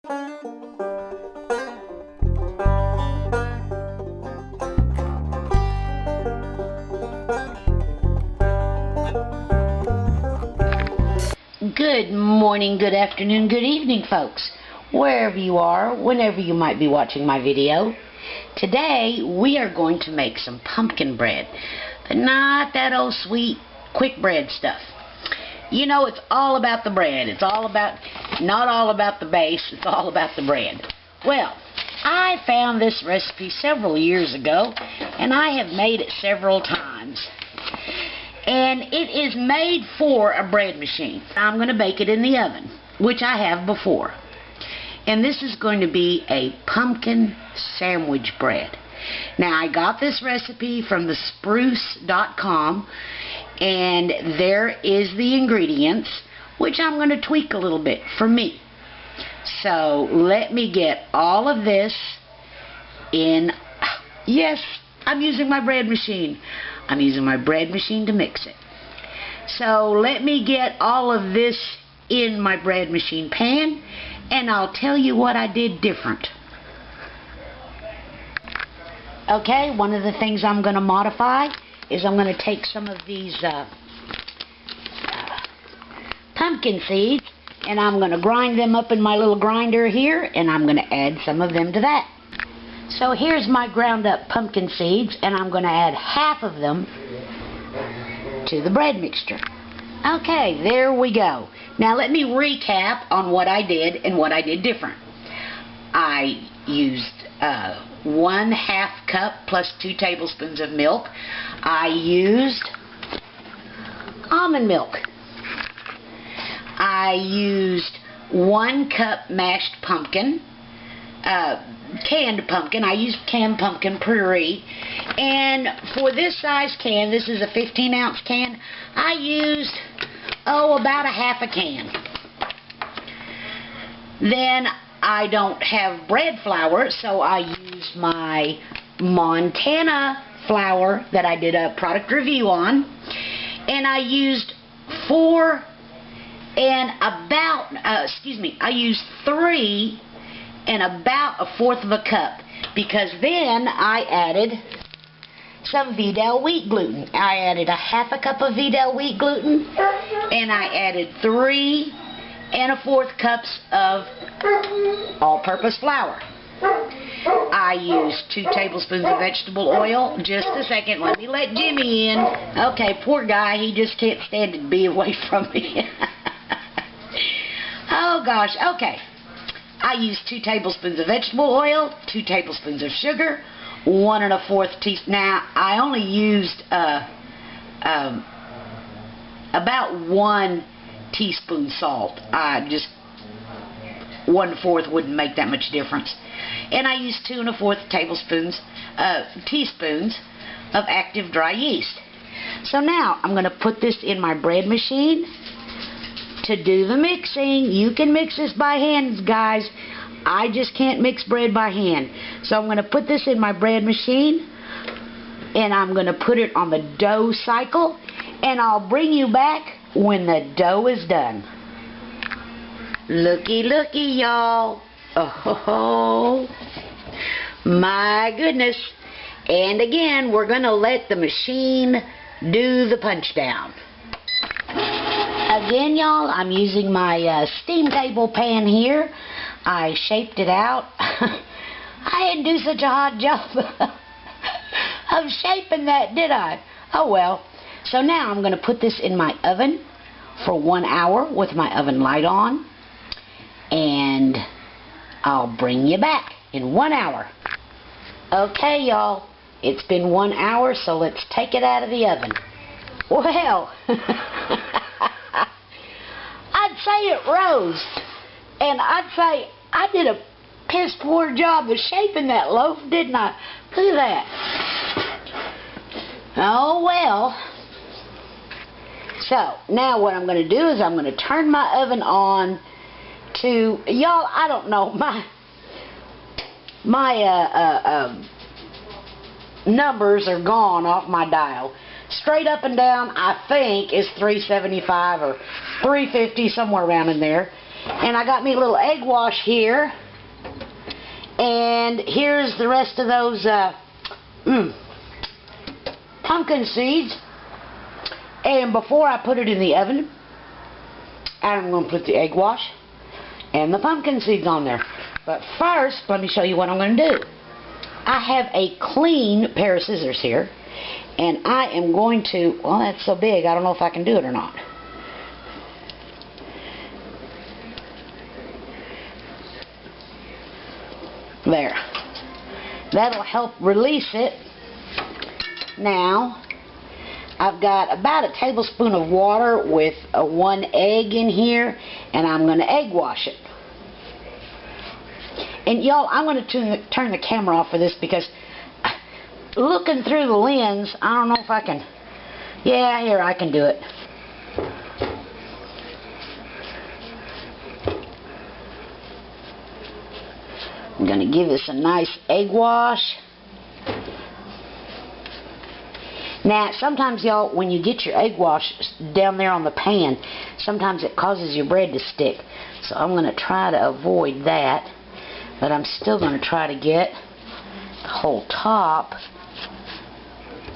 Good morning, good afternoon, good evening, folks. Wherever you are, whenever you might be watching my video. Today, we are going to make some pumpkin bread. But not that old sweet, quick bread stuff. You know, it's all about the bread. It's all about, not all about the base, it's all about the bread. Well, I found this recipe several years ago, and I have made it several times. And it is made for a bread machine. I'm going to bake it in the oven, which I have before. And this is going to be a pumpkin sandwich bread. Now, I got this recipe from thespruce.com, and there is the ingredients, which I'm going to tweak a little bit for me. So, let me get all of this in. Yes, I'm using my bread machine. I'm using my bread machine to mix it. So let me get all of this in my bread machine pan, and I'll tell you what I did different. Okay, one of the things I'm going to modify is I'm going to take some of these pumpkin seeds, and I'm going to grind them up in my little grinder here, and I'm going to add some of them to that. So here's my ground up pumpkin seeds, and I'm going to add half of them to the bread mixture. Okay, there we go. Now let me recap on what I did and what I did different. I used 1/2 cup plus 2 tablespoons of milk. I used almond milk. I used 1 cup mashed pumpkin. Canned pumpkin. I used canned pumpkin puree, and for this size can, this is a 15-ounce can, I used about 1/2 can. Then I don't have bread flour, so I used my Montana flour that I did a product review on, and I used I used 3 and about 1/4 of a cup, because then I added some Vidal wheat gluten. I added 1/2 cup of Vidal wheat gluten, and I added 3 1/4 cups of all-purpose flour. I used 2 tablespoons of vegetable oil. Just a second, let me let Jimmy in. Okay, poor guy, he just can't stand to be away from me. Oh gosh, okay. I used 2 tablespoons of vegetable oil, 2 tablespoons of sugar, 1 1/4 teaspoon. Now, I only used about 1 teaspoon salt. Just 1 1/4 wouldn't make that much difference. And I used 2 1/4 teaspoons of active dry yeast. So now, I'm going to put this in my bread machine to do the mixing. You can mix this by hand, guys. I just can't mix bread by hand. So I'm going to put this in my bread machine, and I'm going to put it on the dough cycle, and I'll bring you back when the dough is done. Looky, looky, y'all. Oh, my goodness. And again, we're going to let the machine do the punch down. Again, y'all, I'm using my steam table pan here. I shaped it out. I didn't do such a hot job of shaping that, did I? Oh, well. So now I'm going to put this in my oven for 1 hour with my oven light on. And I'll bring you back in 1 hour. Okay, y'all. It's been 1 hour, so let's take it out of the oven. Well, I'd say it rose, and I'd say I did a piss poor job of shaping that loaf, didn't I? Look at that. Oh, well. So, now what I'm going to do is I'm going to turn my oven on to, y'all, I don't know, my numbers are gone off my dial. Straight up and down, I think, is 375 or 350, somewhere around in there. And I got me a little egg wash here. And here's the rest of those pumpkin seeds. And before I put it in the oven, I'm going to put the egg wash and the pumpkin seeds on there. But first, let me show you what I'm going to do. I have a clean pair of scissors here, and I am going to, well, that's so big, I don't know if I can do it or not. There. That'll help release it. Now, I've got about a tablespoon of water with 1 egg in here, and I'm going to egg wash it. And y'all, I'm going to turn the camera off for this because looking through the lens, I don't know if I can. Yeah, here, I can do it. I'm going to give this a nice egg wash. Now, sometimes, y'all, when you get your egg wash down there on the pan, sometimes it causes your bread to stick. So I'm going to try to avoid that. But I'm still going to try to get the whole top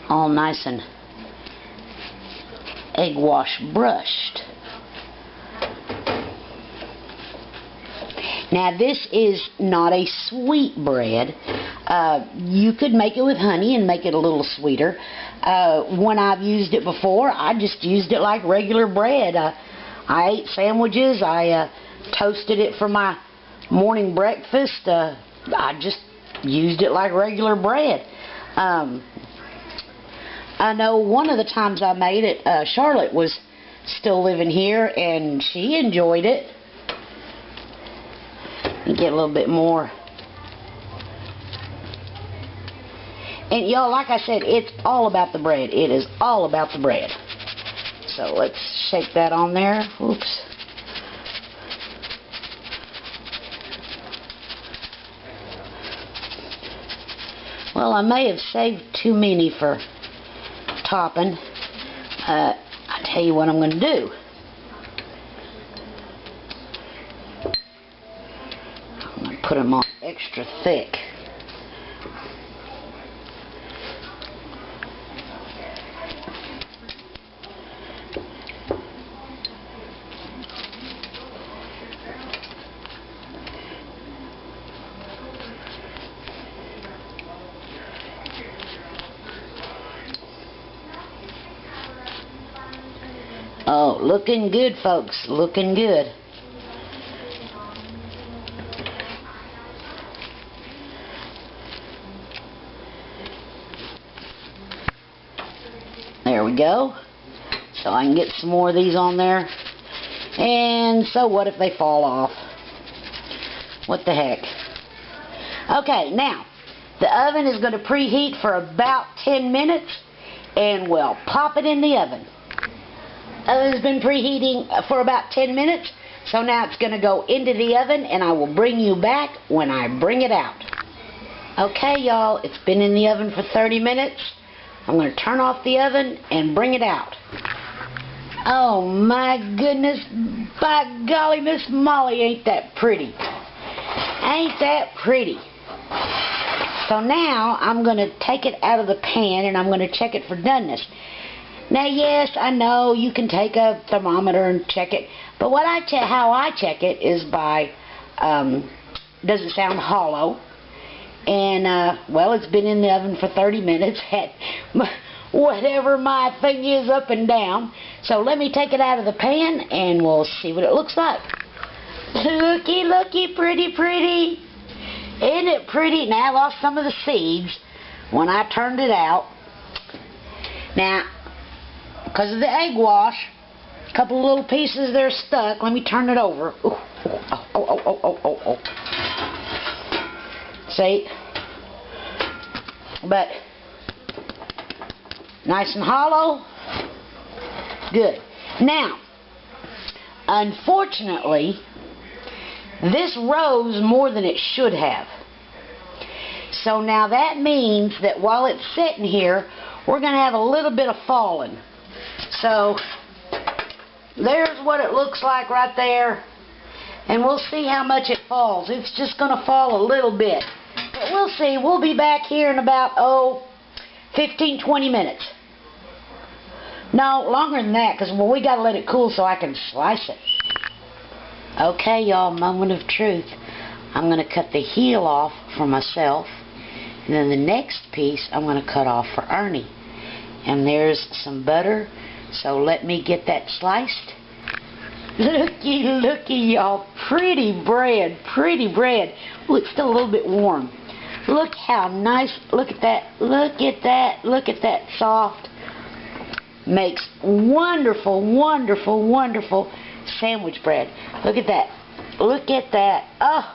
all nice and egg wash brushed. Now, this is not a sweet bread. You could make it with honey and make it a little sweeter. When I've used it before, I just used it like regular bread. I ate sandwiches. I toasted it for my morning breakfast. I just used it like regular bread. I know one of the times I made it, Charlotte was still living here, and she enjoyed it. Get a little bit more. And y'all, like I said, it's all about the bread. It is all about the bread. So let's shake that on there. Oops. Well, I may have saved too many for topping. I tell you what I'm going to do. I'm going to put them on extra thick. Oh, looking good, folks. Looking good. There we go. So I can get some more of these on there. And so what if they fall off? What the heck? Okay, now, the oven is going to preheat for about 10 minutes. And we'll pop it in the oven. Oven's been preheating for about 10 minutes, so now it's going to go into the oven, and I will bring you back when I bring it out. Okay, y'all, it's been in the oven for 30 minutes. I'm going to turn off the oven and bring it out. Oh my goodness, by golly, Miss Molly, ain't that pretty? Ain't that pretty? So now I'm going to take it out of the pan, and I'm going to check it for doneness. Now, yes, I know you can take a thermometer and check it, but how I check it is by, does it sound hollow? And, well, it's been in the oven for 30 minutes at whatever my thing is up and down. So let me take it out of the pan, and we'll see what it looks like. Looky, looky, pretty, pretty. Isn't it pretty? Now, I lost some of the seeds when I turned it out. Now, because of the egg wash, a couple of little pieces there stuck. Let me turn it over. Ooh, oh. See? But nice and hollow. Good. Now, unfortunately, this rose more than it should have. So now that means that while it's sitting here, we're going to have a little bit of falling. So, there's what it looks like right there. And we'll see how much it falls. It's just going to fall a little bit. But we'll see. We'll be back here in about, 15, 20 minutes. No, longer than that, because we got to let it cool so I can slice it. Okay, y'all, moment of truth. I'm going to cut the heel off for myself. And then the next piece I'm going to cut off for Ernie. And there's some butter. So let me get that sliced. Looky, looky, y'all. Pretty bread. Pretty bread. Ooh, it's still a little bit warm. Look how nice. Look at that. Look at that. Look at that soft. Makes wonderful, wonderful, wonderful sandwich bread. Look at that. Look at that. Oh.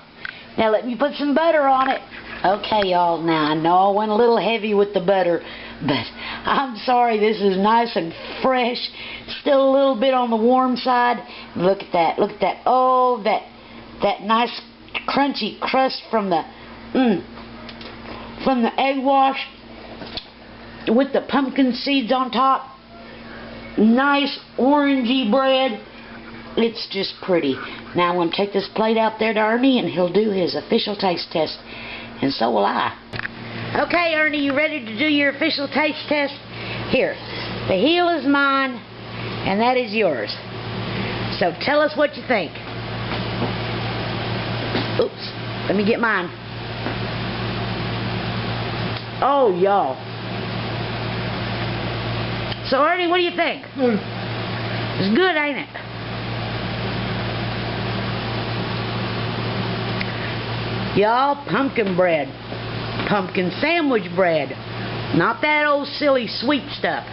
Now let me put some butter on it. Okay, y'all. Now I know I went a little heavy with the butter, but I'm sorry. This is nice and fresh. Still a little bit on the warm side. Look at that. Look at that. Oh, that nice crunchy crust from the egg wash with the pumpkin seeds on top. Nice orangey bread. It's just pretty. Now I'm going to take this plate out there to Ernie and he'll do his official taste test. And so will I. Okay, Ernie, you ready to do your official taste test? Here. The heel is mine and that is yours. So tell us what you think. Oops. Let me get mine. Oh, y'all. So, Ernie, what do you think? It's good, ain't it? Y'all, pumpkin bread. Pumpkin sandwich bread. Not that old silly sweet stuff.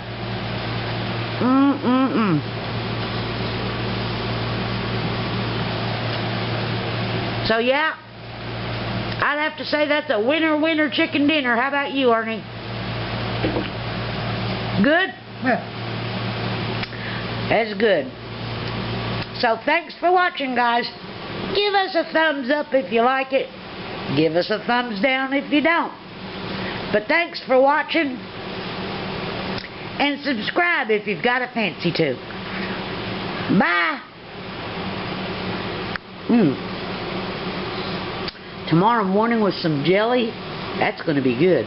So, yeah. I'd have to say that's a winner chicken dinner. How about you, Ernie? Good? Yeah. That's good. So thanks for watching, guys. Give us a thumbs up if you like it. Give us a thumbs down if you don't. But thanks for watching. And subscribe if you've got a fancy to. Bye. Tomorrow morning with some jelly, that's going to be good.